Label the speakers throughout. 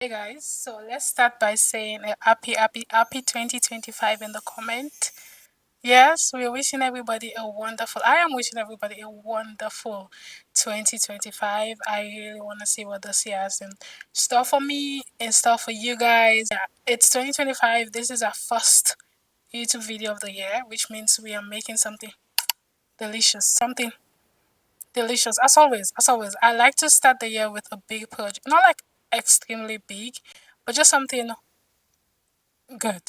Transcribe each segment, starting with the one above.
Speaker 1: Hey guys, so let's start by saying a happy 2025 in the comment. Yes, we're wishing everybody I am wishing everybody a wonderful 2025. I really want to see what this year has in store for me, in store for you guys. Yeah, it's 2025. This is our first YouTube video of the year, which means we are making something delicious. Something delicious. As always, I like to start the year with a big project. Not like extremely big, but just something good,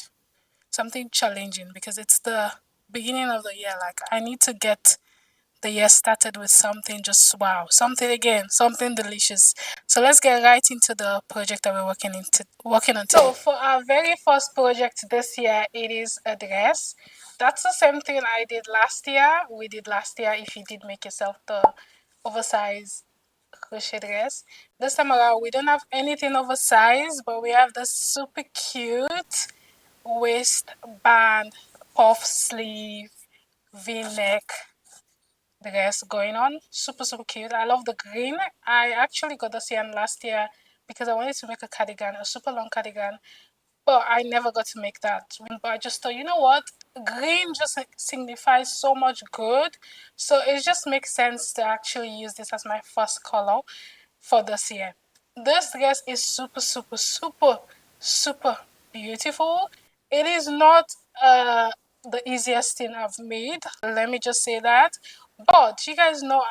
Speaker 1: something challenging because it's the beginning of the year. Like, I need to get the year started with something just wow, something again, something delicious. So let's get right into the project that we're working on today. So for our very first project this year, it is a dress. That's the same thing I did last year. We did last year. If you did make yourself the oversized crochet dress, this time around we don't have anything oversized, but we have this super cute waistband, puff sleeve, V-neck dress going on. Super, super cute. I love the green. I actually got this yarn last year because I wanted to make a cardigan, a super long cardigan, but I never got to make that. But I just thought, you know what? Green just signifies so much good. So it just makes sense to actually use this as my first color for this year. This dress is super, super, super, super beautiful. It is not the easiest thing I've made. Let me just say that. But you guys know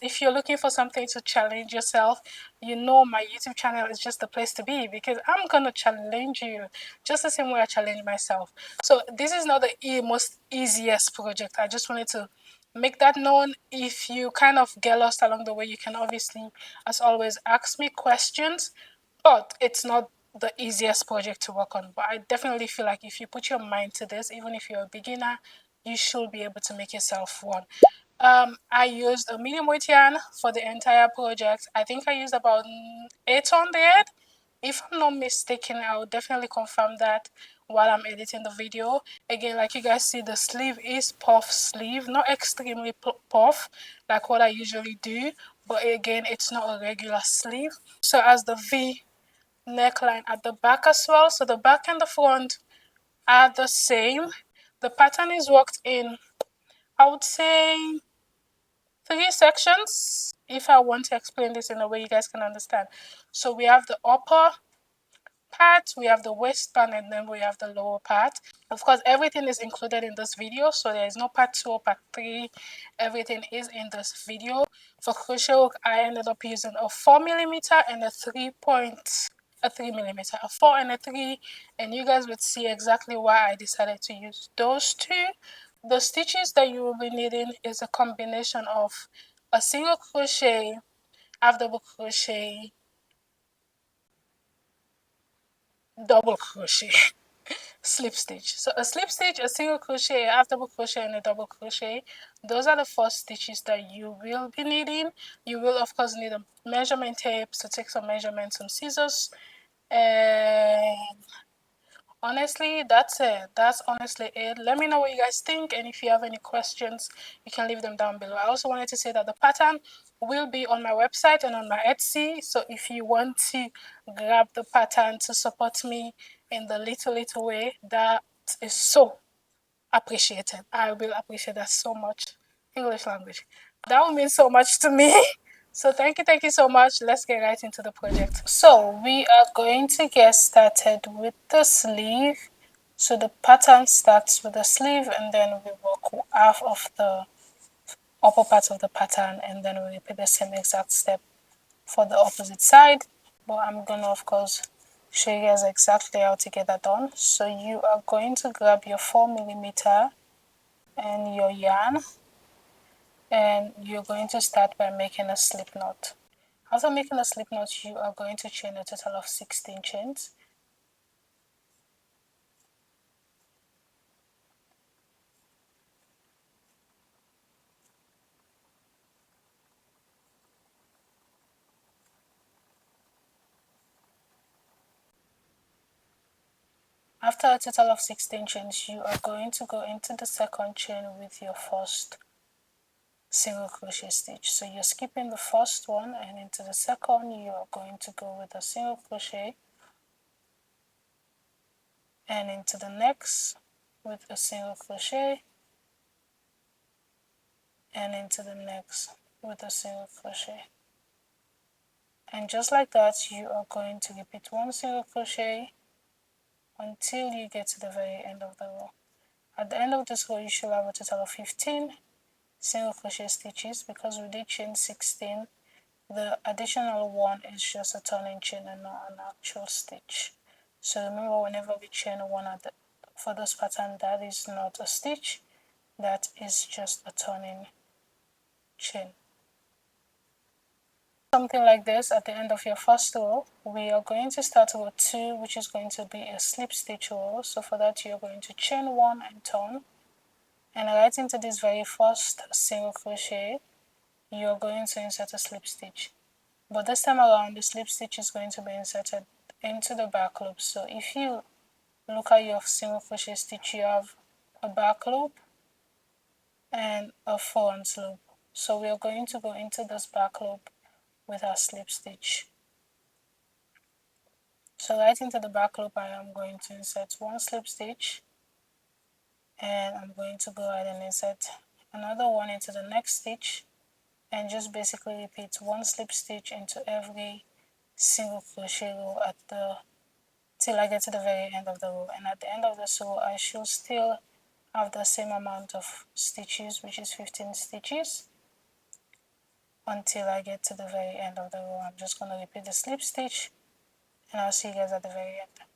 Speaker 1: if you're looking for something to challenge yourself, you know my YouTube channel is just the place to be because I'm going to challenge you just the same way I challenge myself. So this is not the most easiest project. I just wanted to make that known. If you kind of get lost along the way, you can obviously, as always, ask me questions, but it's not the easiest project to work on. But I definitely feel like if you put your mind to this, even if you're a beginner, you should be able to make yourself one. I used a medium weight yarn for the entire project. I think I used about 800. If I'm not mistaken, I will definitely confirm that while I'm editing the video. Again, like you guys see, the sleeve is puff sleeve, not extremely puff like what I usually do, but again, it's not a regular sleeve. Also has the V neckline at the back as well. So the back and the front are the same. The pattern is worked in, I would say, 3 sections, if I want to explain this in a way you guys can understand. So we have the upper part, we have the waistband, and then we have the lower part. Of course, everything is included in this video, so there is no part 2 or part 3. Everything is in this video. For crochet hook, I ended up using a 4mm and a 3 millimeter, a 4 and a 3, and you guys would see exactly why I decided to use those two. The stitches that you will be needing is a combination of a single crochet, half double crochet, double crochet, slip stitch. So a slip stitch, a single crochet, half double crochet, and a double crochet. Those are the 4 stitches that you will be needing. You will of course need a measurement tape to take some measurements, some scissors, and honestly, that's it. That's honestly it. Let me know what you guys think, and if you have any questions, you can leave them down below. I also wanted to say that the pattern will be on my website and on my Etsy. So if you want to grab the pattern to support me in the little way, that is so appreciated. I will appreciate that so much. English language. That will mean so much to me. So thank you so much. Let's get right into the project. So we are going to get started with the sleeve. So the pattern starts with the sleeve, and then we work half of the upper part of the pattern, and then we repeat the same exact step for the opposite side. But I'm gonna of course show you guys exactly how to get that done. So you are going to grab your 4mm and your yarn, and you're going to start by making a slip knot. After making a slip knot, you are going to chain a total of 16 chains. After a total of 16 chains, you are going to go into the second chain with your first single crochet stitch. So you're skipping the first one, and into the second you are going to go with a single crochet and into the next with a single crochet, and into the next with a single crochet. And just like that, you are going to repeat one single crochet until you get to the very end of the row. At the end of this row, you should have a total of 15 single crochet stitches. Because we did chain 16, the additional one is just a turning chain and not an actual stitch. So remember, whenever we chain one for this pattern, that is not a stitch, that is just a turning chain. Something like this at the end of your first row. We are going to start row 2, which is going to be a slip stitch row. So for that, you're going to chain 1 and turn, and right into this very first single crochet, you're going to insert a slip stitch. But this time around, the slip stitch is going to be inserted into the back loop. So if you look at your single crochet stitch, you have a back loop and a front loop. So we are going to go into this back loop with our slip stitch. So right into the back loop, I am going to insert one slip stitch, and I'm going to go ahead and insert another one into the next stitch, and just basically repeat one slip stitch into every single crochet row till I get to the very end of the row. And at the end of this row, I should still have the same amount of stitches, which is 15 stitches, until I get to the very end of the row. I'm just going to repeat the slip stitch, and I'll see you guys at the very end.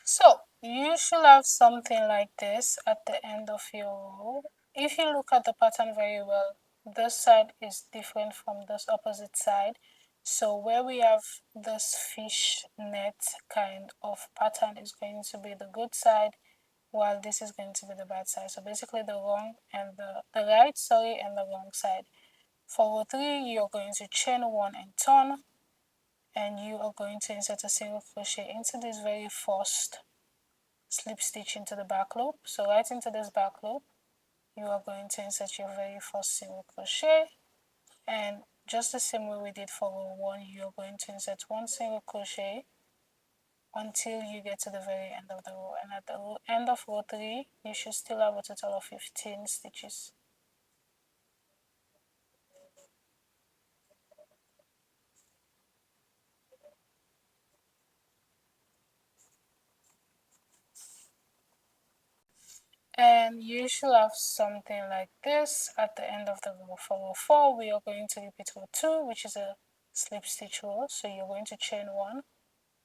Speaker 1: So you should have something like this at the end of your row. If you look at the pattern very well, this side is different from this opposite side. So where we have this fish net kind of pattern is going to be the good side, while this is going to be the bad side. So basically the wrong and the right, sorry, and the wrong side. For row 3, you're going to chain 1 and turn, and you are going to insert a single crochet into this very first slip stitch into the back loop. So right into this back loop, you are going to insert your very first single crochet, and just the same way we did for row 1, you're going to insert one single crochet until you get to the very end of the row. And at the end of row 3, you should still have a total of 15 stitches. And you should have something like this at the end of the row. For row 4, we are going to repeat row 2, which is a slip stitch row. So you're going to chain 1,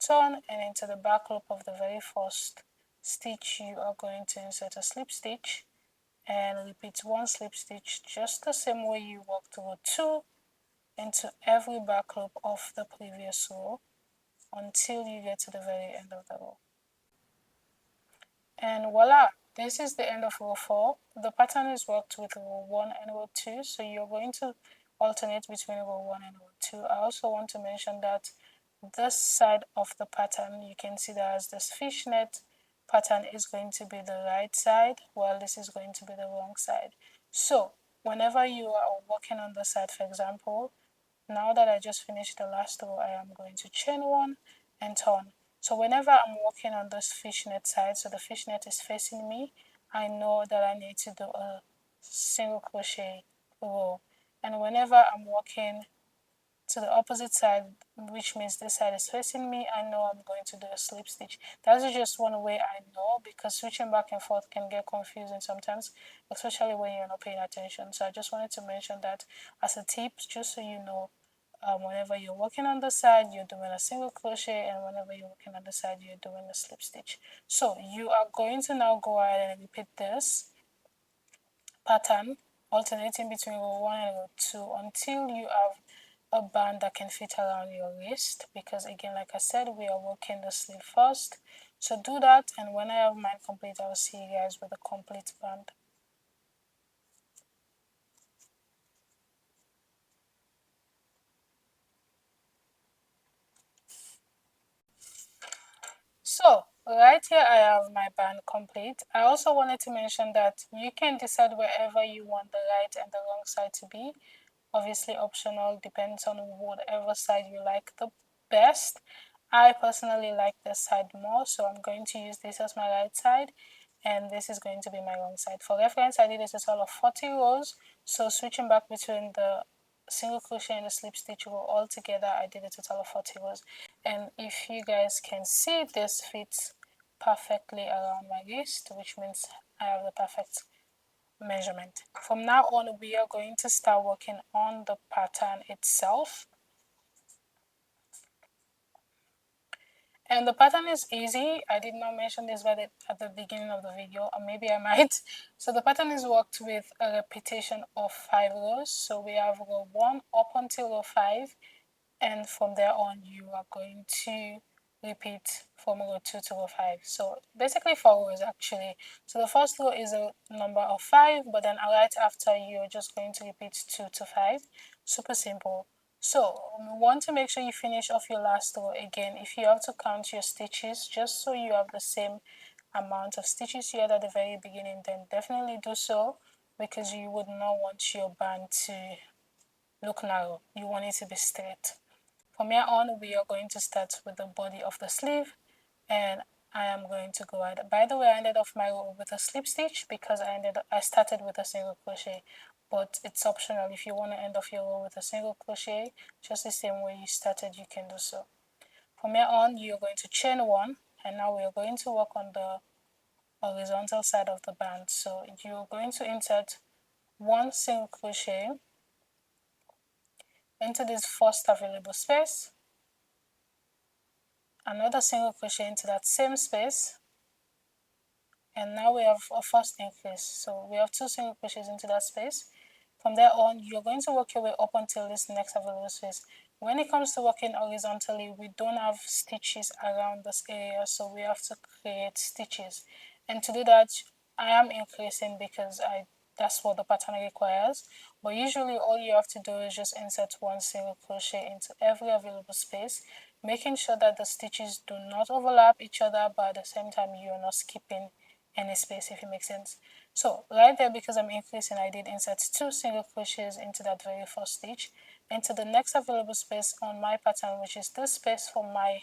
Speaker 1: turn, and into the back loop of the very first stitch, you are going to insert a slip stitch and repeat one slip stitch just the same way you worked row 2 into every back loop of the previous row until you get to the very end of the row. And voila, this is the end of row 4. The pattern is worked with row 1 and row 2, so you're going to alternate between row 1 and row 2. I also want to mention that this side of the pattern, you can see that as this fishnet pattern is going to be the right side, while this is going to be the wrong side. So whenever you are working on the side, for example, now that I just finished the last row, I am going to chain 1 and turn. So whenever I'm working on this fishnet side, so the fishnet is facing me, I know that I need to do a single crochet row. And whenever I'm working to the opposite side, which means this side is facing me, I know I'm going to do a slip stitch. That's just one way I know, because switching back and forth can get confusing sometimes, especially when you're not paying attention. So I just wanted to mention that as a tip, just so you know. Whenever you're working on the side, you're doing a single crochet, and whenever you're working on the side, you're doing a slip stitch. So you are going to now go ahead and repeat this pattern, alternating between row 1 and row 2 until you have a band that can fit around your wrist, because again, like I said, we are working the sleeve first. So do that, and when I have mine complete, I'll see you guys with a complete band. So right here I have my band complete. I also wanted to mention that you can decide wherever you want the right and the wrong side to be. Obviously optional, depends on whatever side you like the best. I personally like this side more, so I'm going to use this as my right side, and this is going to be my wrong side. For reference, I did a total of 40 rows, so switching back between the single crochet and the slip stitch row all together, I did a total of 40 rows. And if you guys can see, this fits perfectly around my waist, which means I have the perfect measurement. From now on, we are going to start working on the pattern itself. And the pattern is easy. I did not mention this at the beginning of the video, or maybe I might. So the pattern is worked with a repetition of 5 rows. So we have row 1 up until row 5, and from there on you are going to repeat from row 2 to row 5. So basically 4 rows actually. So the first row is a number of 5, but then right after you're just going to repeat 2 to 5. Super simple. So we want to make sure you finish off your last row again. If you have to count your stitches, just so you have the same amount of stitches you had at the very beginning, then definitely do so, because you would not want your band to look narrow. You want it to be straight. From here on, we are going to start with the body of the sleeve, and I am going to go ahead. By the way, I ended off my row with a slip stitch because I started with a single crochet, but it's optional. If you want to end off your row with a single crochet, just the same way you started, you can do so. From here on, you're going to chain 1, and now we are going to work on the horizontal side of the band. So you're going to insert 1 single crochet into this first available space, another single crochet into that same space, and now we have a first increase. So we have 2 single crochets into that space. From there on, you're going to work your way up until this next available space. When it comes to working horizontally, we don't have stitches around this area, so we have to create stitches. And to do that, I am increasing because that's what the pattern requires. But usually all you have to do is just insert 1 single crochet into every available space, making sure that the stitches do not overlap each other, but at the same time you're not skipping any space, if it makes sense. So right there, because I'm increasing, I did insert 2 single crochets into that very first stitch, into the next available space on my pattern, which is this space for my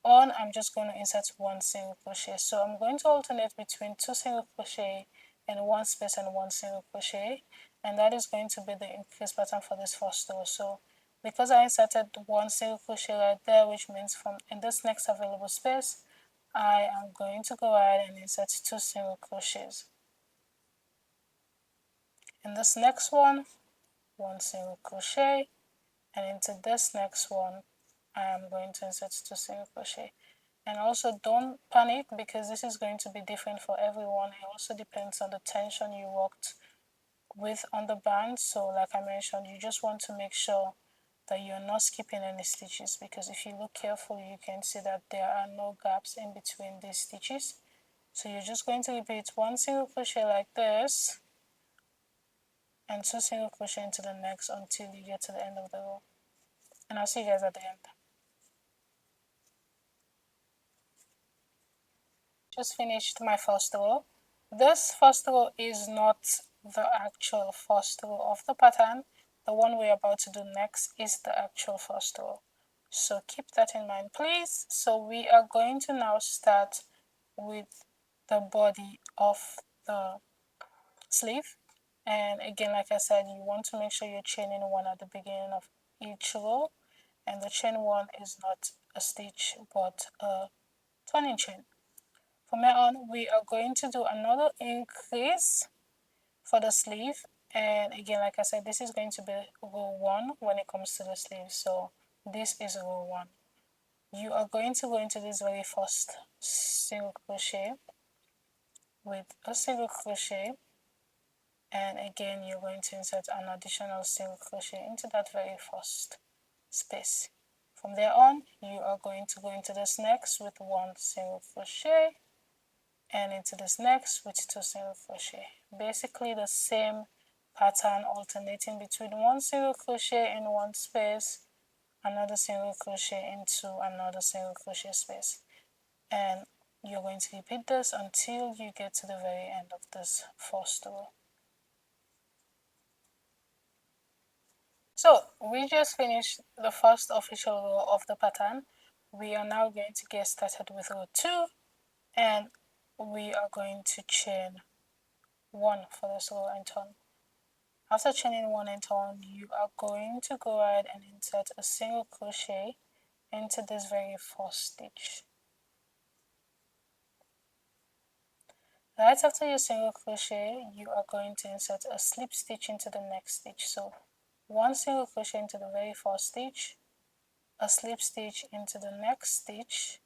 Speaker 1: on. I'm just going to insert 1 single crochet. So I'm going to alternate between 2 single crochet and 1 space and 1 single crochet, and that is going to be the increase pattern for this first row. So because I inserted 1 single crochet right there, which means from in this next available space, I am going to go ahead and insert 2 single crochets. In this next one, 1 single crochet, and into this next one, I am going to insert 2 single crochet. And also don't panic, because this is going to be different for everyone. It also depends on the tension you worked with on the band. So like I mentioned, you just want to make sure that you're not skipping any stitches, because if you look carefully, you can see that there are no gaps in between these stitches. So you're just going to repeat 1 single crochet like this, and 2 single crochet into the next until you get to the end of the row. And I'll see you guys at the end. Just finished my first row. This first row is not the actual first row of the pattern. The one we're about to do next is the actual first row. So keep that in mind, please. So we are going to now start with the body of the sleeve. And again, like I said, you want to make sure you're chaining 1 at the beginning of each row, and the chain 1 is not a stitch but a turning chain. From here on, we are going to do another increase for the sleeve, and again, like I said, this is going to be row 1 when it comes to the sleeve. So this is row 1. You are going to go into this very first single crochet with a single crochet, and again you're going to insert an additional single crochet into that very first space. From there on, you are going to go into this next with 1 single crochet, and into this next with 2 single crochet. Basically the same pattern, alternating between 1 single crochet in one space, another single crochet into another single crochet space, and you're going to repeat this until you get to the very end of this first row. So we just finished the first official row of the pattern. we are now going to get started with row 2, and we are going to chain 1 for this row and turn. After chaining 1 and turn, you are going to go ahead and insert a single crochet into this very first stitch. Right after your single crochet, you are going to insert a slip stitch into the next stitch. So 1 single crochet into the very first stitch, a slip stitch into the next stitch,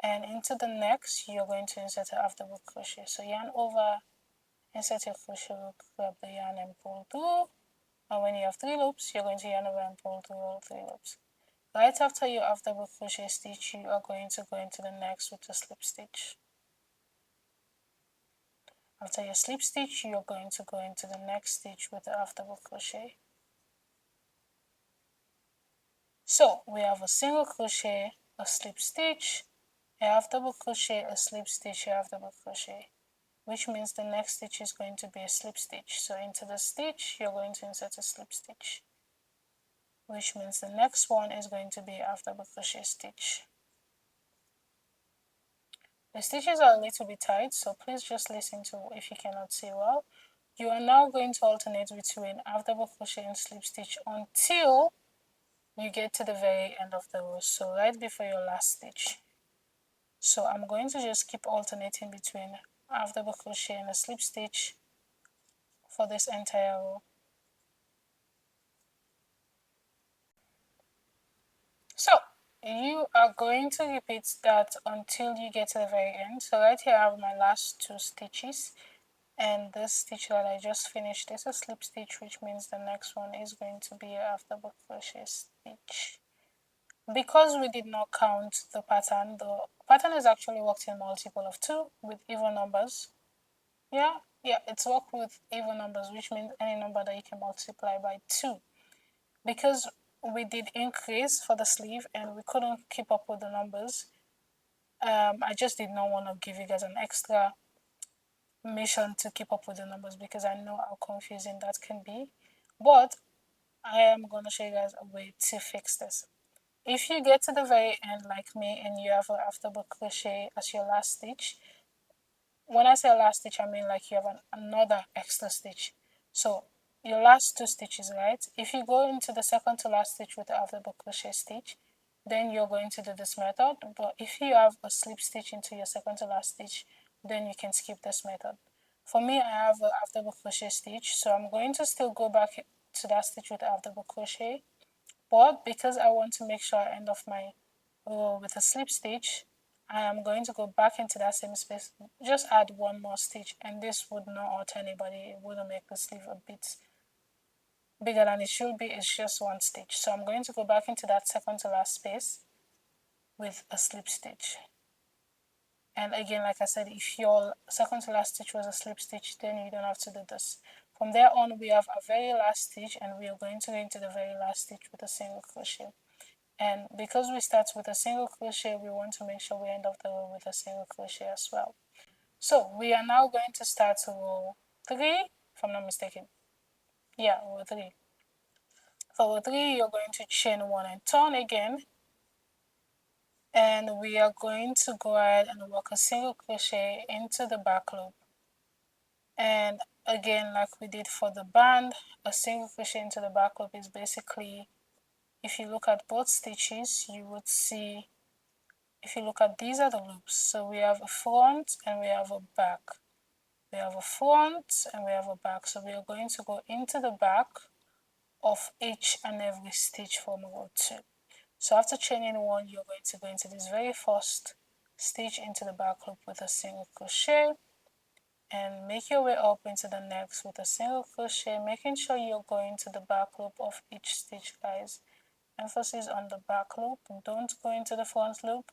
Speaker 1: and into the next you're going to insert a half double crochet. So yarn over, insert your crochet hook, grab the yarn and pull through, and when you have 3 loops, you're going to yarn over and pull through all 3 loops. Right after your half double crochet stitch, you are going to go into the next with a slip stitch. After your slip stitch, you are going to go into the next stitch with the half double crochet. So we have a single crochet, a slip stitch, a half double crochet, a slip stitch, a half double crochet, which means the next stitch is going to be a slip stitch. So into the stitch, you're going to insert a slip stitch, which means the next one is going to be a half double crochet stitch. The stitches are a little bit tight, so please just listen to if you cannot see well. You are now going to alternate between half double crochet and slip stitch until you get to the very end of the row, so right before your last stitch. So I'm going to just keep alternating between half double crochet and a slip stitch for this entire row. So you are going to repeat that until you get to the very end. So right here I have my last 2 stitches, and this stitch that I just finished is a slip stitch, which means the next one is going to be a half double crochet stitch. Because we did not count the pattern is actually worked in multiple of 2 with even numbers. Yeah, it's worked with even numbers, which means any number that you can multiply by 2. Because we did increase for the sleeve and we couldn't keep up with the numbers, I just did not want to give you guys an extra mission to keep up with the numbers because I know how confusing that can be. But I am going to show you guys a way to fix this. If you get to the very end like me and you have a half double crochet as your last stitch, when I say last stitch, I mean like you have another extra stitch. So your last 2 stitches, right? If you go into the second to last stitch with the half double crochet stitch, then you're going to do this method. But if you have a slip stitch into your second to last stitch, then you can skip this method. For me, I have a half double crochet stitch, so I'm going to still go back to that stitch with the half double crochet. But because I want to make sure I end off my row with a slip stitch, I am going to go back into that same space, just add 1 more stitch, and this would not hurt anybody. It wouldn't make the sleeve a bit bigger than it should be. It's just 1 stitch. So I'm going to go back into that second to last space with a slip stitch. And again, like I said, if your second to last stitch was a slip stitch, then you don't have to do this. From there on, we have a very last stitch, and we are going to go into the very last stitch with a single crochet. And because we start with a single crochet, we want to make sure we end off the row with a single crochet as well. So we are now going to start row 3, if I'm not mistaken. Yeah, row 3. For row 3, you're going to chain 1 and turn again. And we are going to go ahead and work a single crochet into the back loop. And again, like we did for the band, a single crochet into the back loop is basically, if you look at both stitches, you would see, if you look at, these are the loops. So we have a front and we have a back. We have a front and we have a back. So we are going to go into the back of each and every stitch from row 2. So after chaining 1, you're going to go into this very first stitch into the back loop with a single crochet, and make your way up into the next with a single crochet, making sure you're going to the back loop of each stitch, guys. Emphasis on the back loop. Don't go into the front loop,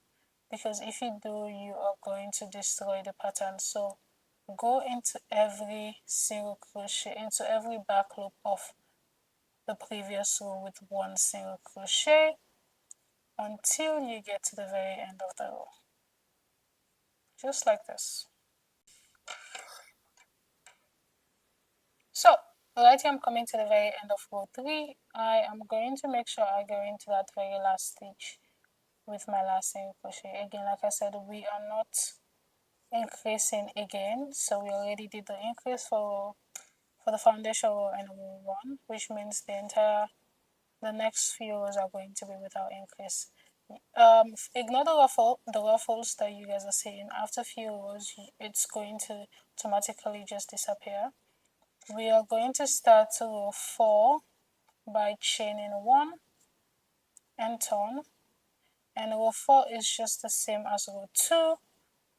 Speaker 1: because if you do, you are going to destroy the pattern. So go into every single crochet, into every back loop of the previous row with 1 single crochet until you get to the very end of the row, just like this. So Alright, I'm coming to the very end of row 3. I am going to make sure I go into that very last stitch with my last single crochet. Again, like I said, we are not increasing again, so we already did the increase for the foundation row and row 1, which means the next few rows are going to be without increase. Ignore the ruffles that you guys are seeing. After a few rows, it's going to automatically just disappear. We are going to start row 4 by chaining 1 and turn, and row 4 is just the same as row 2,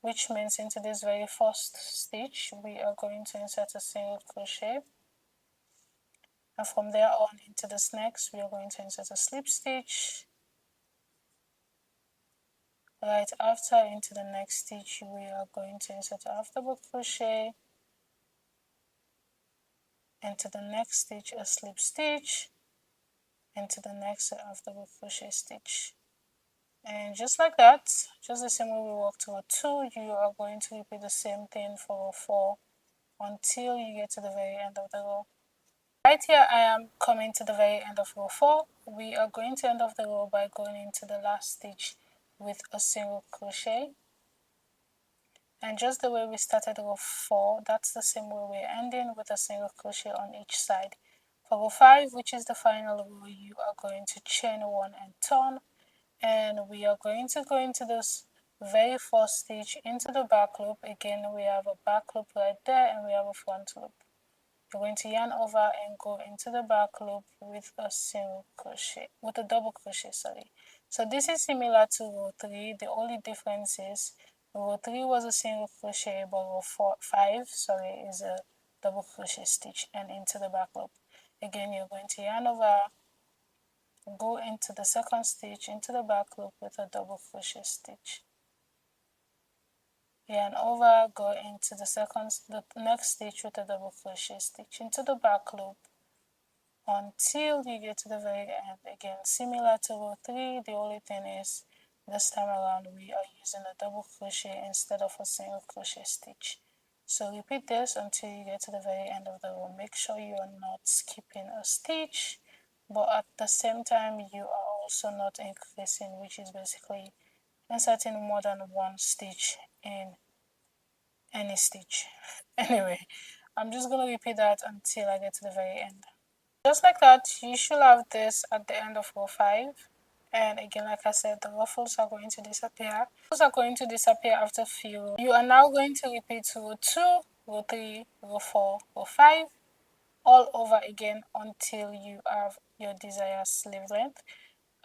Speaker 1: which means into this very first stitch we are going to insert a single crochet, and from there on into this next we are going to insert a slip stitch. Right after, into the next stitch we are going to insert a half double crochet, into the next stitch a slip stitch, into the next half double crochet stitch. And just like that, just the same way we worked to row 2, you are going to repeat the same thing for row 4 until you get to the very end of the row. Right here I am coming to the very end of row 4. We are going to end off the row by going into the last stitch with a single crochet. And just the way we started row 4, that's the same way we're ending, with a single crochet on each side. For row 5, which is the final row, you are going to chain 1 and turn, and we are going to go into this very first stitch into the back loop. Again, we have a back loop right there and we have a front loop. You're going to yarn over and go into the back loop with a single crochet, with a double crochet, sorry. So this is similar to row 3. The only difference is row 3 was a single crochet, but row 5 is a double crochet stitch and into the back loop. Again, you're going to yarn over, go into the second stitch into the back loop with a double crochet stitch, yarn over, go into the next stitch with a double crochet stitch into the back loop until you get to the very end. Again, similar to row 3, the only thing is this time around we are using a double crochet instead of a single crochet stitch. So repeat this until you get to the very end of the row. Make sure you are not skipping a stitch, but at the same time you are also not increasing, which is basically inserting more than one stitch in any stitch. Anyway, I'm just going to repeat that until I get to the very end. Just like that, you should have this at the end of row 5. And again, like I said, the ruffles are going to disappear. Ruffles are going to disappear after a few. You are now going to repeat row 2, row 3, row 4, row 5, all over again until you have your desired sleeve length.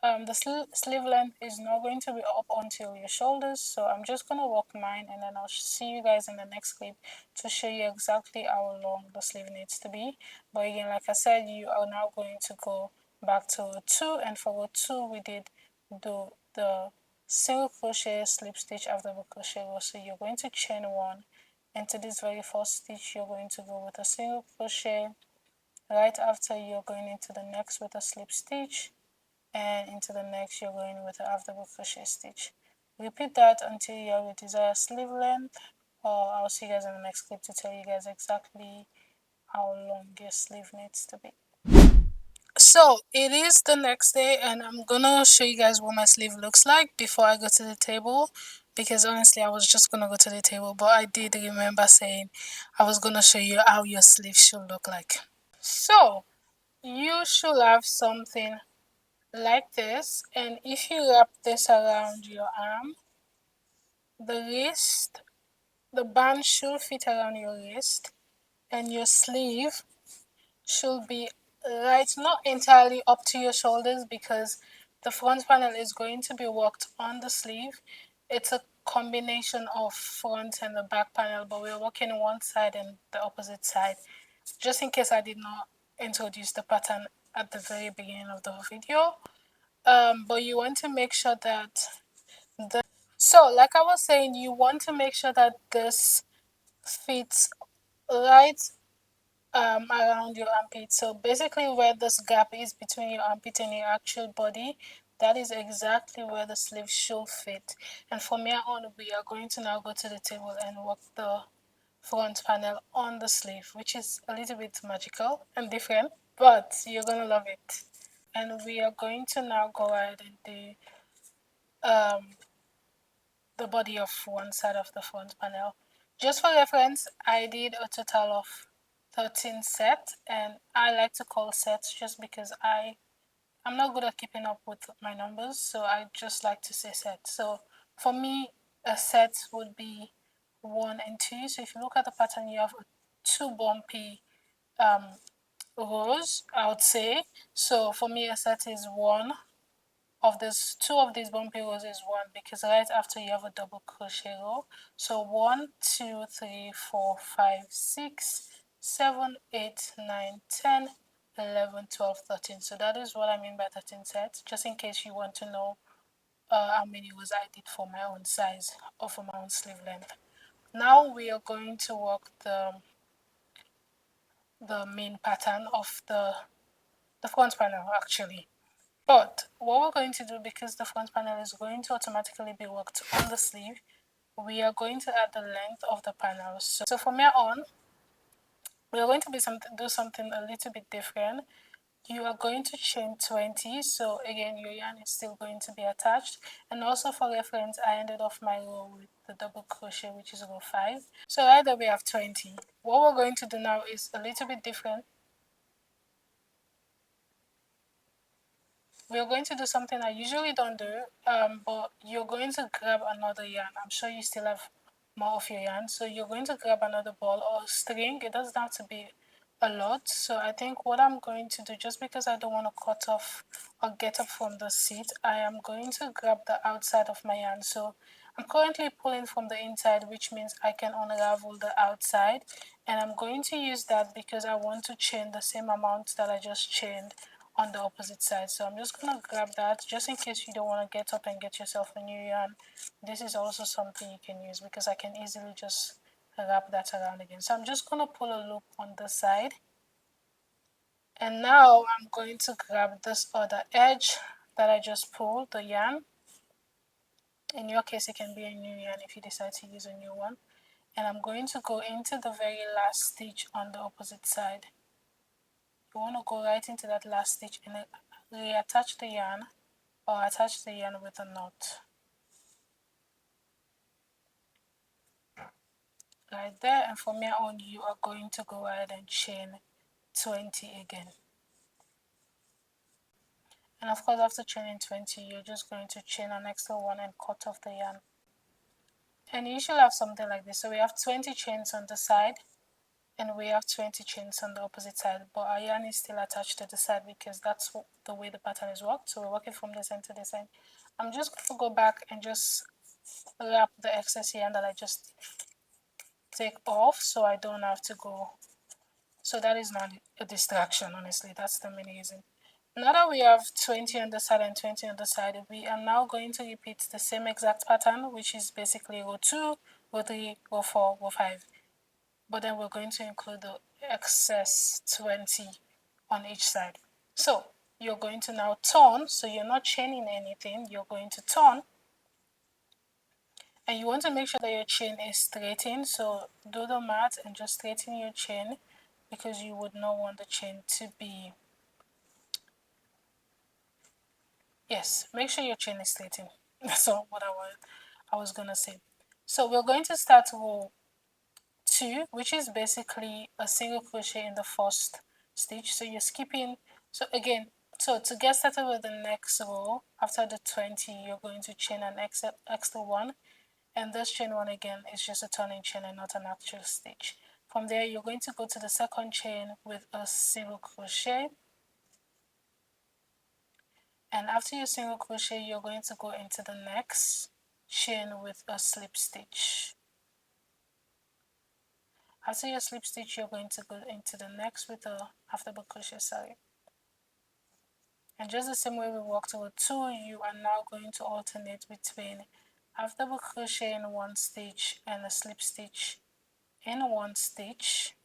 Speaker 1: The sleeve length is not going to be up until your shoulders, so I'm just going to walk mine and then I'll see you guys in the next clip to show you exactly how long the sleeve needs to be. But again, like I said, you are now going to go back to row 2, and for row 2 we did do the single crochet, slip stitch after the crochet row. So you're going to chain 1 into this very first stitch. You're going to go with a single crochet. Right after, you're going into the next with a slip stitch, and into the next you're going with a half double crochet stitch. Repeat that until you have your desired sleeve length, or I'll see you guys in the next clip to tell you guys exactly how long your sleeve needs to be. So it is the next day and I'm gonna show you guys what my sleeve looks like before I go to the table, because honestly I was just gonna go to the table, but I did remember saying I was gonna show you how your sleeve should look like. So you should have something like this, and if you wrap this around your arm, the wrist, the band should fit around your wrist, and your sleeve should be right, not entirely up to your shoulders, because the front panel is going to be worked on the sleeve. It's a combination of front and the back panel, but we're working one side and the opposite side, just in case I did not introduce the pattern at the very beginning of the video. But you want to make sure that like I was saying, you want to make sure that this fits right around your armpit. So basically where this gap is between your armpit and your actual body, that is exactly where the sleeve should fit. And from here on, we are going to now go to the table and work the front panel on the sleeve, which is a little bit magical and different, but you're gonna love it. And we are going to now go ahead and do the body of one side of the front panel. Just for reference, I did a total of 13 sets, and I like to call sets just because I'm not good at keeping up with my numbers, so I just like to say set. So for me, a set would be 1 and 2. So if you look at the pattern, you have 2 bumpy rows, I would say. So for me, a set is 1 of this. 2 of these bumpy rows is 1 because right after you have a double crochet row. So 1, 2, 3, 4, 5, 6, 7, 8, 9, 10, 11, 12, 13. So that is what I mean by 13 sets, just in case you want to know how many rows I did for my own size or for my own sleeve length. Now we are going to work the main pattern of the front panel actually. But what we're going to do, because the front panel is going to automatically be worked on the sleeve, we are going to add the length of the panel. So from here on, we are going to do something a little bit different. You are going to chain 20, so again your yarn is still going to be attached, and also for reference I ended off my row with the double crochet, which is row 5. So either we have 20. What we're going to do now is a little bit different. We're going to do something I usually don't do, but you're going to grab another yarn. I'm sure you still have more of your yarn, so you're going to grab another ball or string. It doesn't have to be a lot. So I think what I'm going to do, just because I don't want to cut off or get up from the seat, I am going to grab the outside of my yarn. So I'm currently pulling from the inside, which means I can unravel the outside, and I'm going to use that because I want to chain the same amount that I just chained on the opposite side. So I'm just gonna grab that, just in case you don't want to get up and get yourself a new yarn. This is also something you can use because I can easily just wrap that around again. So I'm just gonna pull a loop on the side, and now I'm going to grab this other edge that I just pulled, the yarn. In your case, it can be a new yarn if you decide to use a new one. And I'm going to go into the very last stitch on the opposite side. You want to go right into that last stitch and reattach the yarn or attach the yarn with a knot. Right there, and from here on you are going to go ahead and chain 20 again. And of course, after chaining 20, you're just going to chain an extra one and cut off the yarn. And you should have something like this. So we have 20 chains on the side and we have 20 chains on the opposite side, but our yarn is still attached to the side because that's the way the pattern is worked. So we're working from this end to this end. I'm just going to go back and just wrap the excess yarn that I just take off so I don't have to go. So that is not a distraction, honestly. That's the main reason. Now that we have 20 on the side and 20 on the side, we are now going to repeat the same exact pattern, which is basically row 2, row 3, row 4, row 5. But then we're going to include the excess 20 on each side. So you're going to now turn, so you're not chaining anything, you're going to turn. And you want to make sure that your chain is straightened, so do the math and just straighten your chain because you would not want the chain to be, yes, make sure your chain is straightened. That's all what I was gonna say. So we're going to start row 2, which is basically a single crochet in the first stitch. So you're skipping, so again, so to get started with the next row, after the 20, you're going to chain an extra one, and this chain one again is just a turning chain and not an actual stitch. From there, you're going to go to the second chain with a single crochet, and after your single crochet, you're going to go into the next chain with a slip stitch. After your slip stitch, you're going to go into the next with a half double crochet, sorry. And just the same way we worked with 2, you are now going to alternate between half double crochet in one stitch and a slip stitch in one stitch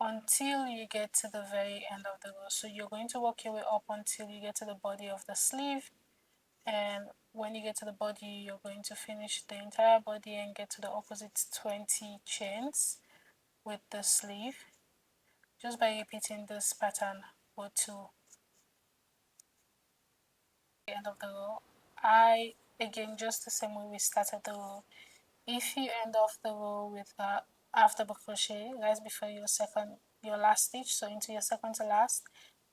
Speaker 1: until you get to the very end of the row. So you're going to work your way up until you get to the body of the sleeve, and when you get to the body, you're going to finish the entire body and get to the opposite 20 chains with the sleeve just by repeating this pattern or two. End of the row. Again, just the same way we started the row. If you end off the row with half double crochet right before your last stitch, so into your second to last,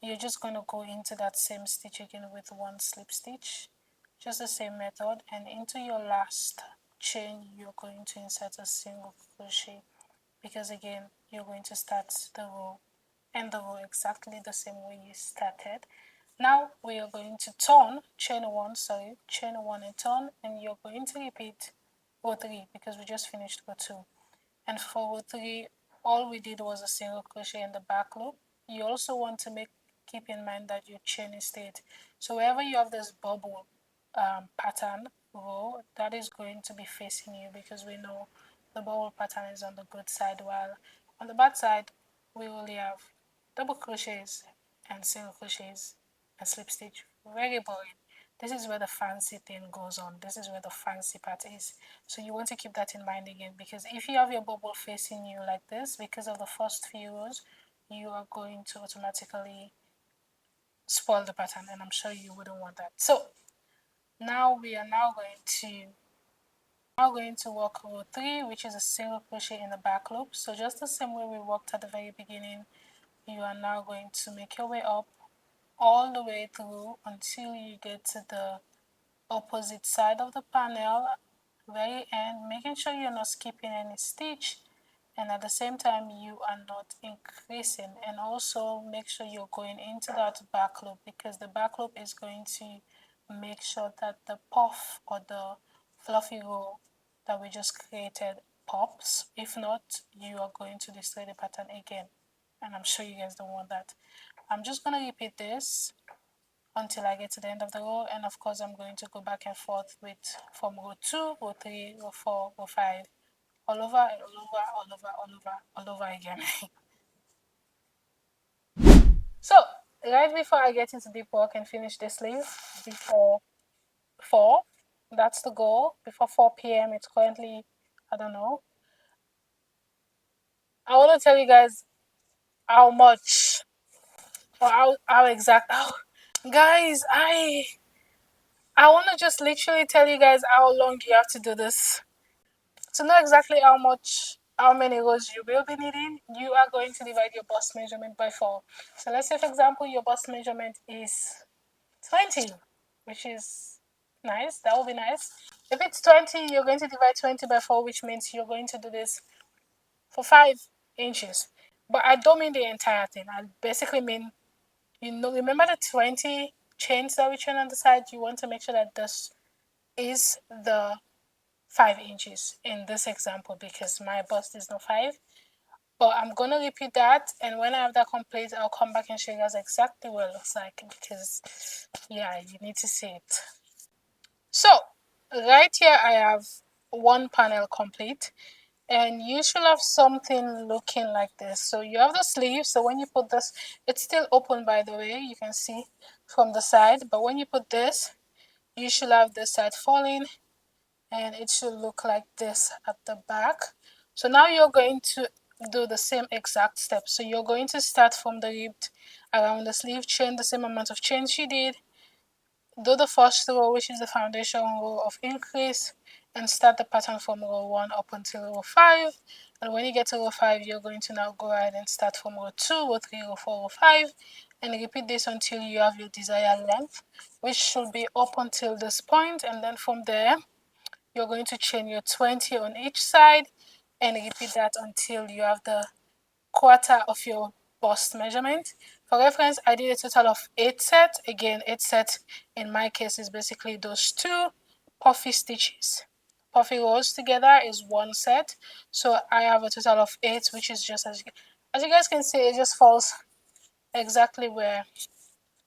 Speaker 1: you're just going to go into that same stitch again with one slip stitch, just the same method, and into your last chain you're going to insert a single crochet, because again you're going to start the row and the row exactly the same way you started. Now we are going to turn, chain one and turn, and you're going to repeat row 3 because we just finished row 2. And for row 3, all we did was a single crochet in the back loop. You also want to keep in mind that your chain is straight. So wherever you have this bubble pattern row, that is going to be facing you, because we know the bubble pattern is on the good side, while on the bad side we only have double crochets and single crochets and slip stitch. Very boring. This is where the fancy thing goes on. This is where the fancy part is. So you want to keep that in mind again, because if you have your bubble facing you like this, because of the first few rows, you are going to automatically spoil the pattern, and I'm sure you wouldn't want that. So now we are going to work row 3, which is a single crochet in the back loop. So just the same way we worked at the very beginning, you are now going to make your way up all the way through until you get to the opposite side of the panel, very end, making sure you're not skipping any stitch, and at the same time you are not increasing. And also make sure you're going into that back loop, because the back loop is going to make sure that the puff or the fluffy roll that we just created pops. If not, you are going to destroy the pattern again, and I'm sure you guys don't want that. I'm just going to repeat this until I get to the end of the row, and of course I'm going to go back and forth with from row 2, row 3, row 4, row 5, all over, all over, all over, all over, all over again. So right before I get into deep work and finish the sleeve before 4, that's the goal, before 4 p.m. It's currently, I don't know, I want to tell you guys how much, or how exact, guys, I want to just literally tell you guys how long you have to do this. To know exactly how many rows you will be needing, you are going to divide your bust measurement by 4. So let's say, for example, your bust measurement is 20, which is nice. That will be nice. If it's 20, you're going to divide 20 by 4, which means you're going to do this for 5 inches. But I don't mean the entire thing. I basically mean, remember the 20 chains that we chain on the side? You want to make sure that this is the 5 inches in this example, because my bust is not 5. But I'm gonna repeat that, and when I have that complete, I'll come back and show you guys exactly what it looks like, because yeah, you need to see it. So right here I have one panel complete, and you should have something looking like this. So you have the sleeve, so when you put this, it's still open, by the way, you can see from the side, but when you put this, you should have this side falling, and it should look like this at the back. So now you're going to do the same exact steps. So you're going to start from the rib around the sleeve, chain the same amount of chains you did, do the first row, which is the foundation row of increase, and start the pattern from row 1 up until row 5. And when you get to row 5, you're going to now go ahead and start from row 2, row 3, row 4, row 5, and repeat this until you have your desired length, which should be up until this point. And then from there, you're going to chain your 20 on each side and repeat that until you have the quarter of your bust measurement. For reference, I did a total of 8 sets. Again, 8 sets in my case is basically those 2 puffy stitches. Puffy rows together is 1 set. So I have a total of 8, which is just, as you guys can see, it just falls exactly where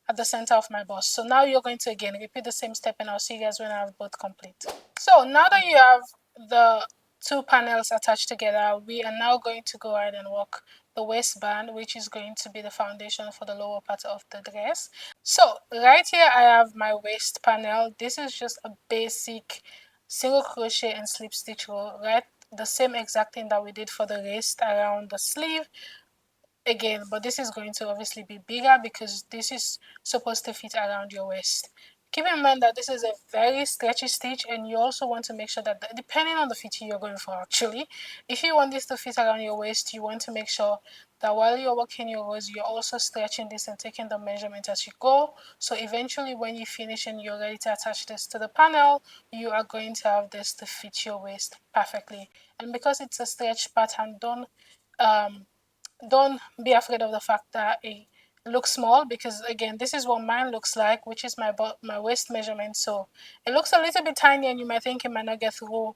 Speaker 1: at the center of my bust. So now you're going to again repeat the same step, and I'll see you guys when I have both complete. So now that you have the two panels attached together, we are now going to go ahead and work the waistband, which is going to be the foundation for the lower part of the dress. So right here I have my waist panel. This is just a basic single crochet and slip stitch row, right? The same exact thing that we did for the wrist around the sleeve again, but this is going to obviously be bigger because this is supposed to fit around your waist. Keep in mind that this is a very stretchy stitch, and you also want to make sure that depending on the fitting you're going for, actually, if you want this to fit around your waist, you want to make sure that while you're working your rows, you're also stretching this and taking the measurement as you go. So eventually when you finish and you're ready to attach this to the panel, you are going to have this to fit your waist perfectly. And because it's a stretch pattern, don't be afraid of the fact that it looks small, because again, this is what mine looks like, which is my waist measurement. So it looks a little bit tiny and you might think it might not get through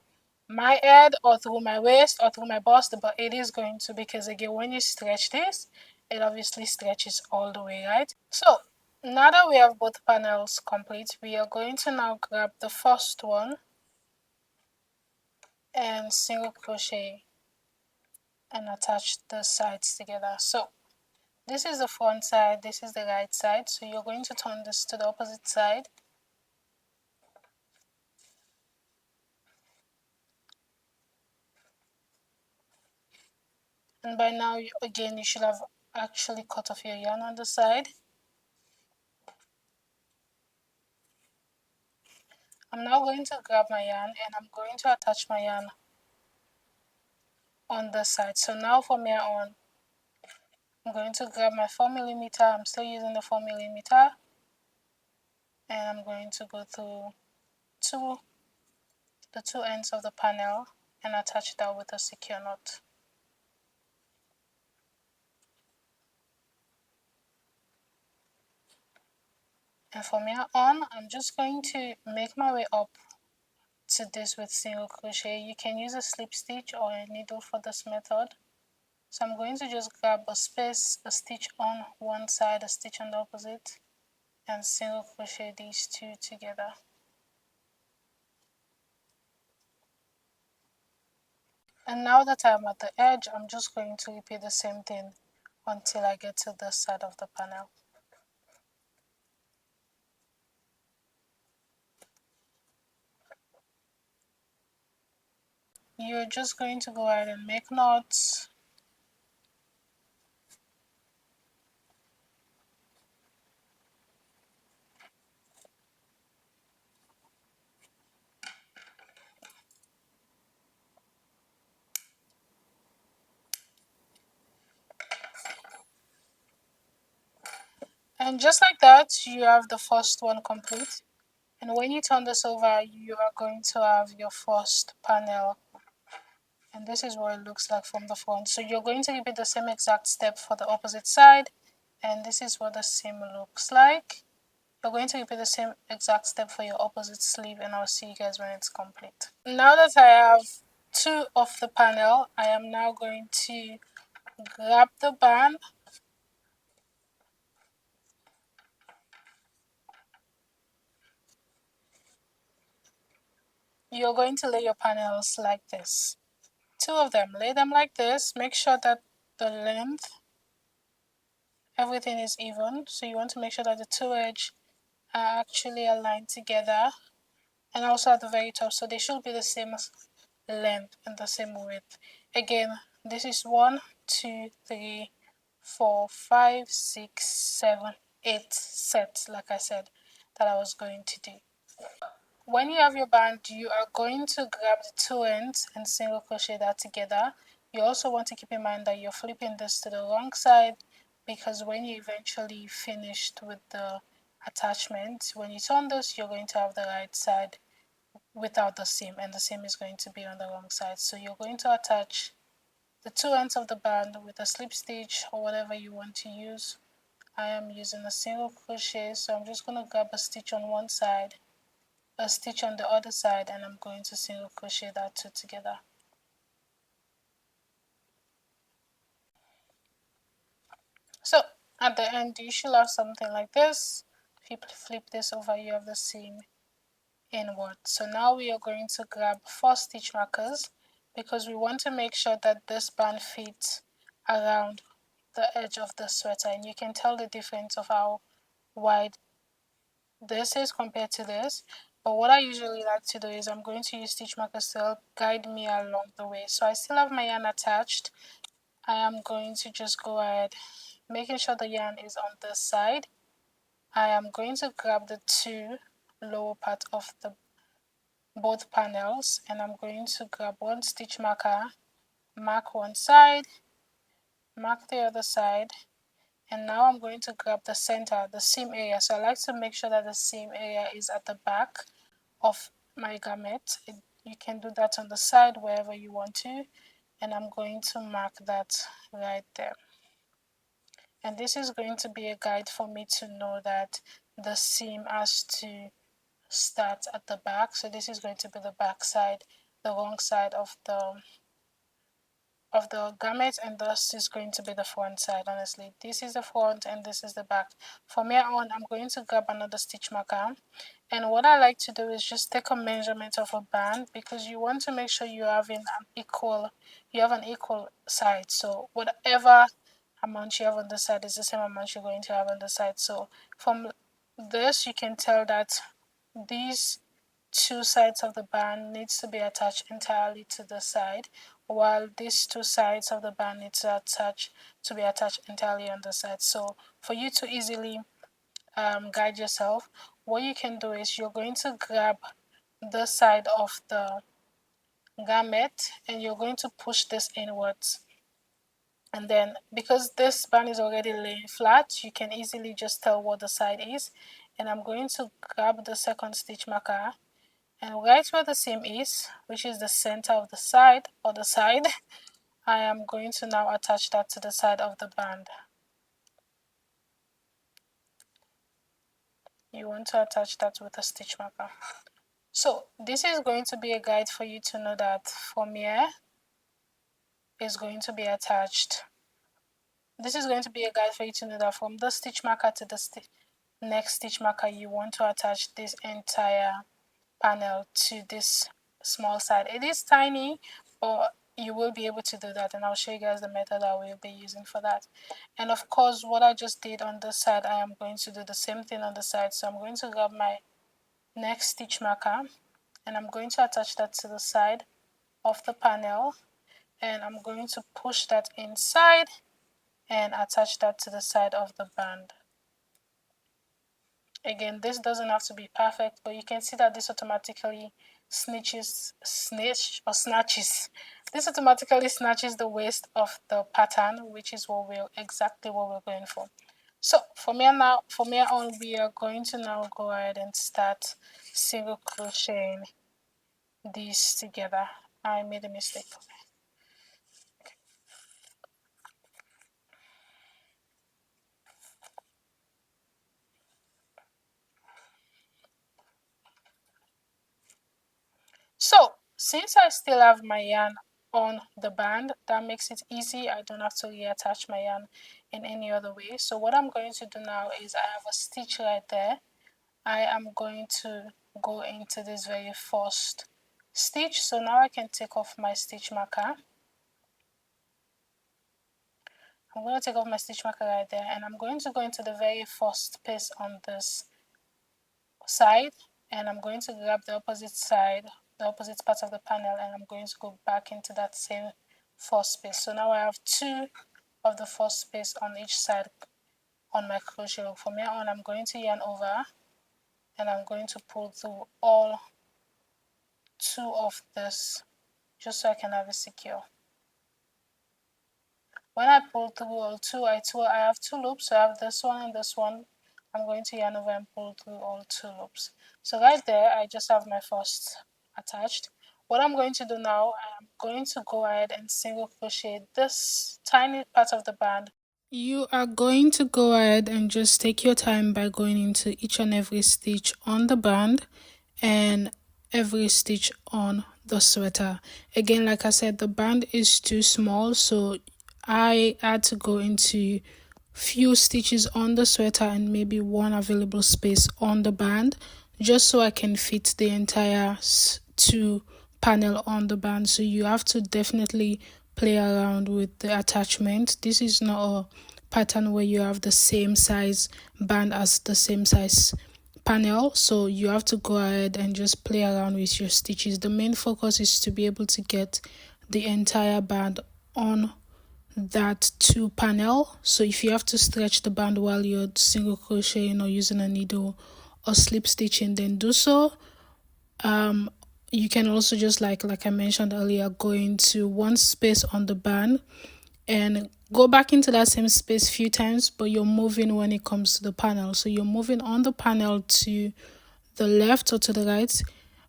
Speaker 1: my head or through my waist or through my bust, but it is going to, because again, when you stretch this, it obviously stretches all the way, right? So now that we have both panels complete, we are going to now grab the first one and single crochet and attach the sides together. So this is the front side, this is the right side, so you're going to turn this to the opposite side. And by now, again, you should have actually cut off your yarn on the side. I'm now going to grab my yarn and I'm going to attach my yarn on the side. So now from here on, I'm going to grab my 4mm, I'm still using the 4mm, and I'm going to go through the two ends of the panel and attach that with a secure knot. And from here on, I'm just going to make my way up to this with single crochet. You can use a slip stitch or a needle for this method. So I'm going to just grab a space, a stitch on one side, a stitch on the opposite, and single crochet these two together. And now that I'm at the edge, I'm just going to repeat the same thing until I get to this side of the panel. You're just going to go ahead and make knots. And just like that, you have the first one complete. And when you turn this over, you are going to have your first panel. And this is what it looks like from the front. So you're going to repeat the same exact step for the opposite side. And this is what the seam looks like. You're going to repeat the same exact step for your opposite sleeve, and I'll see you guys when it's complete. Now that I have two of the panel, I am now going to grab the band. You're going to lay your panels like this. Two of them, lay them like this. Make sure that the length, everything is even. So you want to make sure that the two edges are actually aligned together, and also at the very top, so they should be the same length and the same width. Again, this is 1, 2, 3, 4, 5, 6, 7, 8 sets, like I said, that I was going to do. When you have your band, you are going to grab the two ends and single crochet that together. You also want to keep in mind that you're flipping this to the wrong side, because when you eventually finished with the attachment, when you turn this, you're going to have the right side without the seam, and the seam is going to be on the wrong side. So you're going to attach the two ends of the band with a slip stitch or whatever you want to use. I am using a single crochet, so I'm just going to grab a stitch on one side, a stitch on the other side, and I'm going to single crochet that two together. So at the end, you should have something like this. If you flip this over, you have the seam inward. So now we are going to grab 4 stitch markers, because we want to make sure that this band fits around the edge of the sweater, and you can tell the difference of how wide this is compared to this. But what I usually like to do is I'm going to use stitch markers to help guide me along the way. So I still have my yarn attached. I am going to just go ahead, making sure the yarn is on this side. I am going to grab the two lower part of the both panels, and I'm going to grab one stitch marker, mark one side, mark the other side, and now I'm going to grab the center, the seam area. So I like to make sure that the seam area is at the back of my garment. You can do that on the side wherever you want to, and I'm going to mark that right there. And this is going to be a guide for me to know that the seam has to start at the back. So this is going to be the back side, the wrong side of the garment, and this is going to be the front side. Honestly, this is the front and this is the back. From here on, I'm going to grab another stitch marker, and what I like to do is just take a measurement of a band, because you want to make sure you have an equal side. So whatever amount you have on the side is the same amount you're going to have on the side. So from this you can tell that these two sides of the band needs to be attached entirely to the side, while these two sides of the band need to be attached entirely on the side. So for you to easily guide yourself, what you can do is you're going to grab the side of the garment and you're going to push this inwards, and then because this band is already laying flat, you can easily just tell what the side is. And I'm going to grab the second stitch marker, and right where the seam is, which is the center of the side or the side, I am going to now attach that to the side of the band. You want to attach that with a stitch marker. So this is going to be a guide for you to know that from here is going to be attached. This is going to be a guide for you to know that from the stitch marker to the next stitch marker, you want to attach this entire panel to this small side. It is tiny, but you will be able to do that, and I'll show you guys the method I will be using for that. And of course, what I just did on this side, I am going to do the same thing on the side. So I'm going to grab my next stitch marker and I'm going to attach that to the side of the panel, and I'm going to push that inside and attach that to the side of the band. Again, this doesn't have to be perfect, but you can see that this automatically snatches the waist of the pattern, which is exactly what we're going for. So from here on, we are going to now go ahead and start single crocheting these together. I made a mistake. So since I still have my yarn on the band, that makes it easy. I don't have to reattach my yarn in any other way. So what I'm going to do now is I have a stitch right there. I am going to go into this very first stitch. So now I can take off my stitch marker. I'm going to take off my stitch marker right there, and I'm going to go into the very first piece on this side, and I'm going to grab the opposite side, the opposite part of the panel, and I'm going to go back into that same first space. So now I have two of the first space on each side on my crochet hook. From here on, I'm going to yarn over and I'm going to pull through all two of this just so I can have it secure. When I pull through all two, I have two loops, so I have this one and this one. I'm going to yarn over and pull through all two loops. So right there, I just have my first attached. What I'm going to do now, I'm going to go ahead and single crochet this tiny part of the band. You are going to go ahead and just take your time by going into each and every stitch on the band and every stitch on the sweater. Again, like I said, the band is too small, so I had to go into few stitches on the sweater and maybe one available space on the band just so I can fit the entire two panel on the band, so you have to definitely play around with the attachment. This is not a pattern where you have the same size band as the same size panel, so you have to go ahead and just play around with your stitches. The main focus is to be able to get the entire band on that 2 panel. So if you have to stretch the band while you're single crocheting or using a needle or slip stitching, then do so. You can also just like I mentioned earlier, go into one space on the band and go back into that same space a few times, but you're moving when it comes to the panel. So you're moving on the panel to the left or to the right,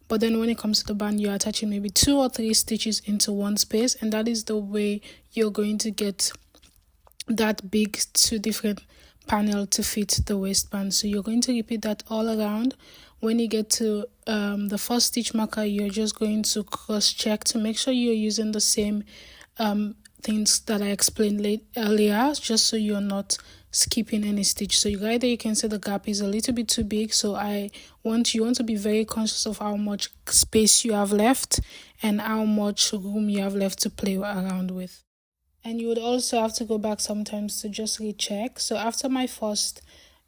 Speaker 1: but then when it comes to the band, you're attaching maybe 2 or 3 stitches into one space, and that is the way you're going to get that big 2 different panel to fit the waistband. So you're going to repeat that all around. When you get to the first stitch marker, you're just going to cross check to make sure you're using the same things that I explained earlier, just so you're not skipping any stitch. So right there you can see the gap is a little bit too big, so you want to be very conscious of how much space you have left and how much room you have left to play around with. And you would also have to go back sometimes to just recheck. So after my first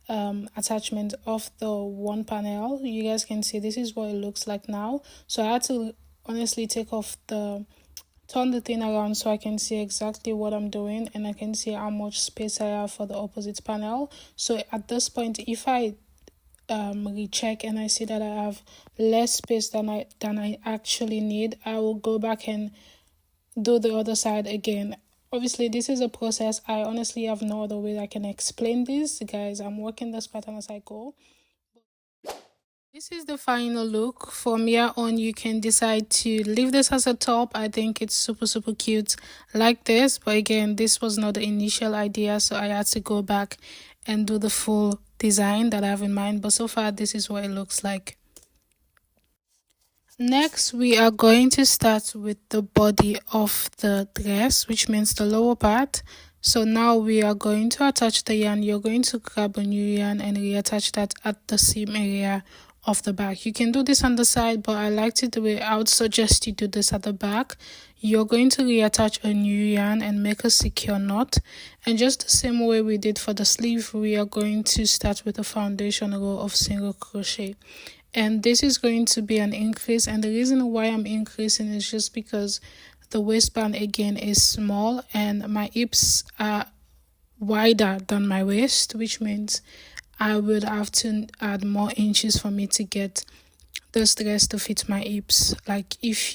Speaker 1: attachment of the 1 panel, you guys can see this is what it looks like now. So I had to honestly turn the thing around so I can see exactly what I'm doing, and I can see how much space I have for the opposite panel. So at this point, if I recheck and I see that I have less space than I actually need, I will go back and do the other side again. Obviously, this is a process. I honestly have no other way I can explain this, guys. I'm working this pattern as I go. This is the final look. From here on, you can decide to leave this as a top. I think it's super cute like this, but again, this was not the initial idea, so I had to go back and do the full design that I have in mind. But so far, this is what it looks like. Next, we are going to start with the body of the dress, which means the lower part. So now we are going to attach the yarn. You're going to grab a new yarn and reattach that at the seam area of the back. You can do this on the side, but I like to do it. I would suggest you do this at the back. You're going to reattach a new yarn and make a secure knot. And just the same way we did for the sleeve, we are going to start with a foundation row of single crochet. And this is going to be an increase, and the reason why I'm increasing is just because the waistband again is small and my hips are wider than my waist, which means I would have to add more inches for me to get this dress to fit my hips. Like if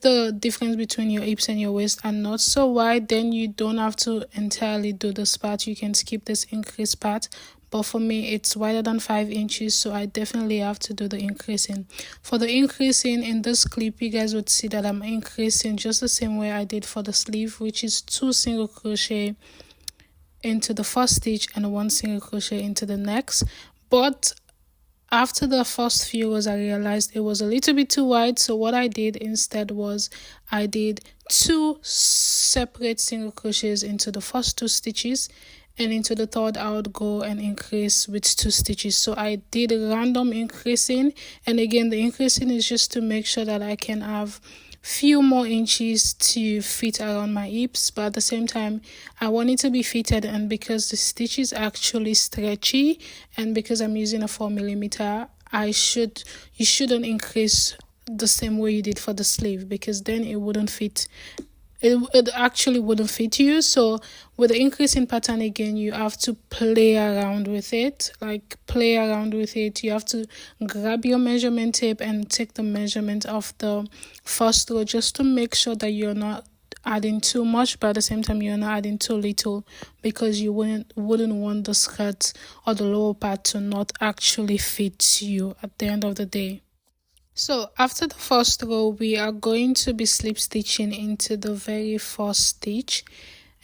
Speaker 1: the difference between your hips and your waist are not so wide, then you don't have to entirely do this part. You can skip this increase part. But for me, it's wider than 5 inches, so I definitely have to do the increasing. For the increasing in this clip, you guys would see that I'm increasing just the same way I did for the sleeve, which is 2 single crochet into the first stitch and 1 single crochet into the next. But after the first few rows, I realized it was a little bit too wide, so what I did instead was I did 2 separate single crochets into the first 2 stitches, and into the third I would go and increase with 2 stitches. So I did random increasing, and again the increasing is just to make sure that I can have few more inches to fit around my hips, but at the same time I want it to be fitted. And because the stitch is actually stretchy and because I'm using a 4mm, you shouldn't increase the same way you did for the sleeve, because then it wouldn't fit. It actually wouldn't fit you. So with the increasing pattern, again, you have to play around with it. You have to grab your measurement tape and take the measurement of the first row, just to make sure that you're not adding too much, but at the same time you're not adding too little, because you wouldn't want the skirt or the lower part to not actually fit you at the end of the day. So after the first row, we are going to be slip stitching into the very first stitch,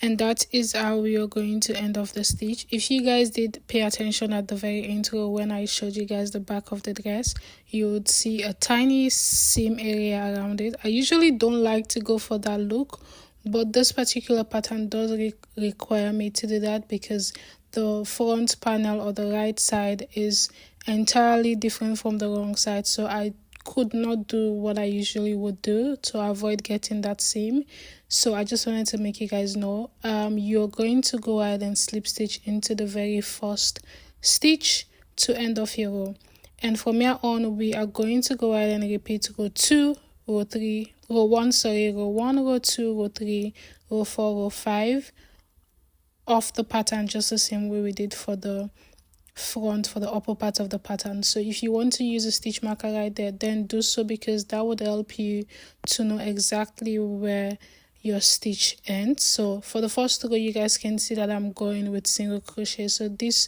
Speaker 1: and that is how we are going to end off the stitch. If you guys did pay attention at the very intro when I showed you guys the back of the dress, you would see a tiny seam area around it. I usually don't like to go for that look, but this particular pattern does require me to do that, because the front panel or the right side is entirely different from the wrong side. So I could not do what I usually would do to avoid getting that seam. So I just wanted to make you guys know, you're going to go ahead and slip stitch into the very first stitch to end off your row. And from here on, we are going to go ahead and repeat row 2, row 3, row 1, sorry, row 1, row 2, row 3, row 4, row 5 of the pattern, just the same way we did for the front, for the upper part of the pattern. So if you want to use a stitch marker right there, then do so, because that would help you to know exactly where your stitch ends. So for the first row, you guys can see that I'm going with single crochet. So this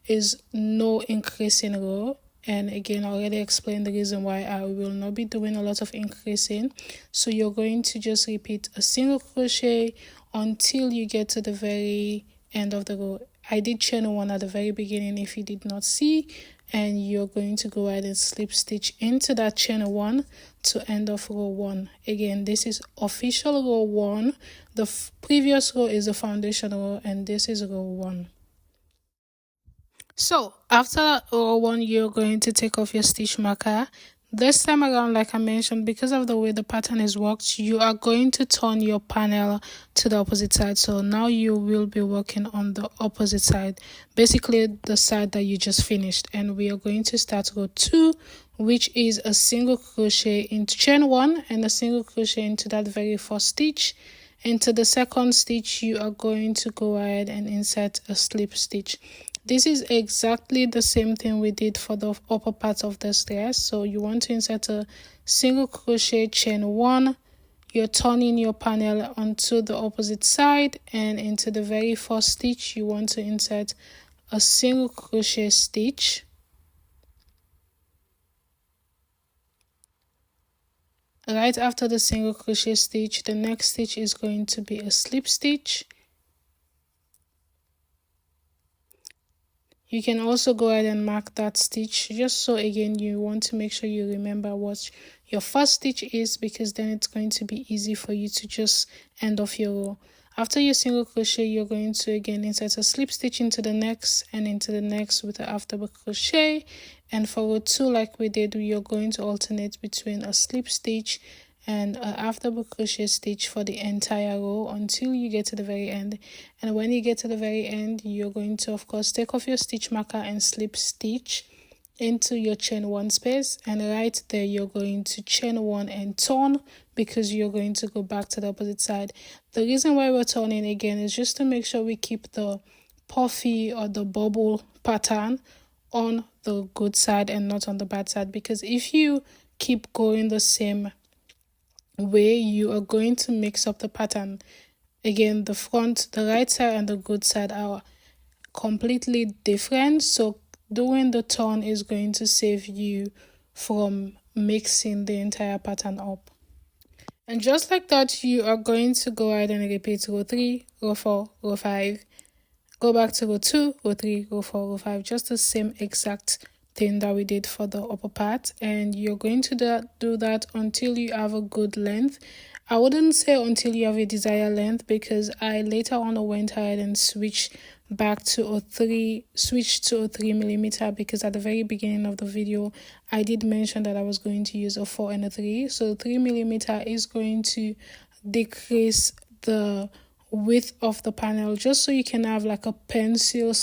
Speaker 1: is no increasing row, and again, I already explained the reason why I will not be doing a lot of increasing. So you're going to just repeat a single crochet until you get to the very end of the row. I did chain 1 at the very beginning if you did not see, and you're going to go ahead and slip stitch into that chain 1 to end off row 1. Again, this is official row 1. The previous row is the foundation row, and this is row 1. So after row 1, you're going to take off your stitch marker. This time around, like I mentioned, because of the way the pattern is worked, you are going to turn your panel to the opposite side. So now you will be working on the opposite side, basically the side that you just finished. And we are going to start row 2, which is a single crochet into chain 1 and a single crochet into that very first stitch. Into the second stitch, you are going to go ahead and insert a slip stitch. This is exactly the same thing we did for the upper part of this dress. So you want to insert a single crochet, chain 1, you're turning your panel onto the opposite side, and into the very first stitch you want to insert a single crochet stitch. Right after the single crochet stitch, the next stitch is going to be a slip stitch. You can also go ahead and mark that stitch, just so again you want to make sure you remember what your first stitch is, because then it's going to be easy for you to just end off your row. After your single crochet, you're going to again insert a slip stitch into the next and into the next with the afterbird crochet. And for row 2, like we did, you're going to alternate between a slip stitch and afterbird crochet stitch for the entire row until you get to the very end. And when you get to the very end, you're going to of course take off your stitch marker and slip stitch into your chain 1 space, and right there you're going to chain 1 and turn, because you're going to go back to the opposite side. The reason why we're turning again is just to make sure we keep the puffy or the bubble pattern on the good side and not on the bad side, because if you keep going the same way, you are going to mix up the pattern. Again, the front, the right side and the good side are completely different, so doing the turn is going to save you from mixing the entire pattern up. And just like that, you are going to go ahead and repeat row 3, row 4, row 5, go back to row 2, row 3, row 4, row 5, just the same exact thing that we did for the upper part. And you're going to do that until you have a good length. I wouldn't say until you have a desired length, because I later on went ahead and switched back to a 3 millimeter, because at the very beginning of the video I did mention that I was going to use a 4 and a 3. So 3 millimeter is going to decrease the width of the panel, just so you can have like a pencil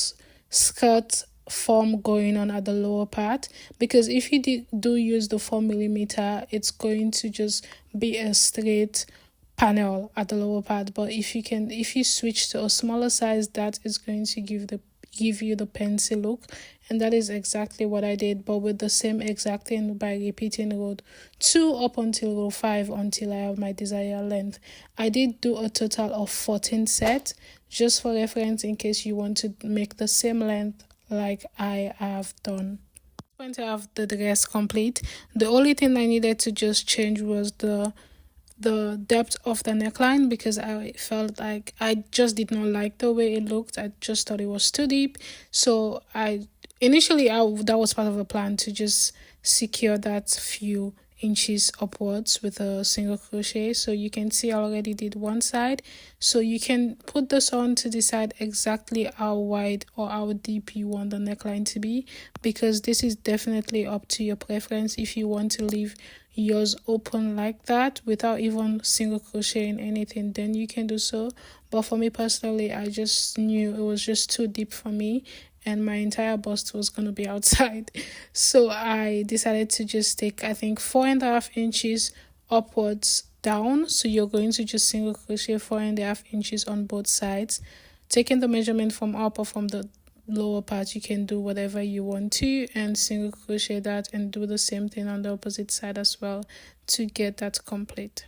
Speaker 1: skirt form going on at the lower part, because if you do use the 4 millimeter, it's going to just be a straight panel at the lower part. But if you switch to a smaller size, that is going to give you the pencil look, and that is exactly what I did, but with the same exact thing by repeating row 2 up until row 5 until I have my desired length. I did do a total of 14 sets, just for reference, in case you want to make the same length like I have done. I'm going to have the dress complete. The only thing I needed to just change was the depth of the neckline, because I felt like I just did not like the way it looked. I just thought it was too deep. So initially that was part of the plan, to just secure that few inches upwards with a single crochet. So you can see I already did one side, so you can put this on to decide exactly how wide or how deep you want the neckline to be, because this is definitely up to your preference. If you want to leave yours open like that without even single crocheting anything, then you can do so. But for me personally, I just knew it was just too deep for me and my entire bust was going to be outside. So I decided to just take, I think, 4.5 inches upwards down. So you're going to just single crochet 4.5 inches on both sides. Taking the measurement from up or from the lower part, you can do whatever you want to and single crochet that and do the same thing on the opposite side as well to get that complete.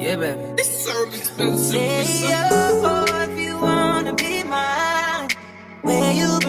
Speaker 2: Yeah, baby. It's so expensive. If you wanna be mine, where you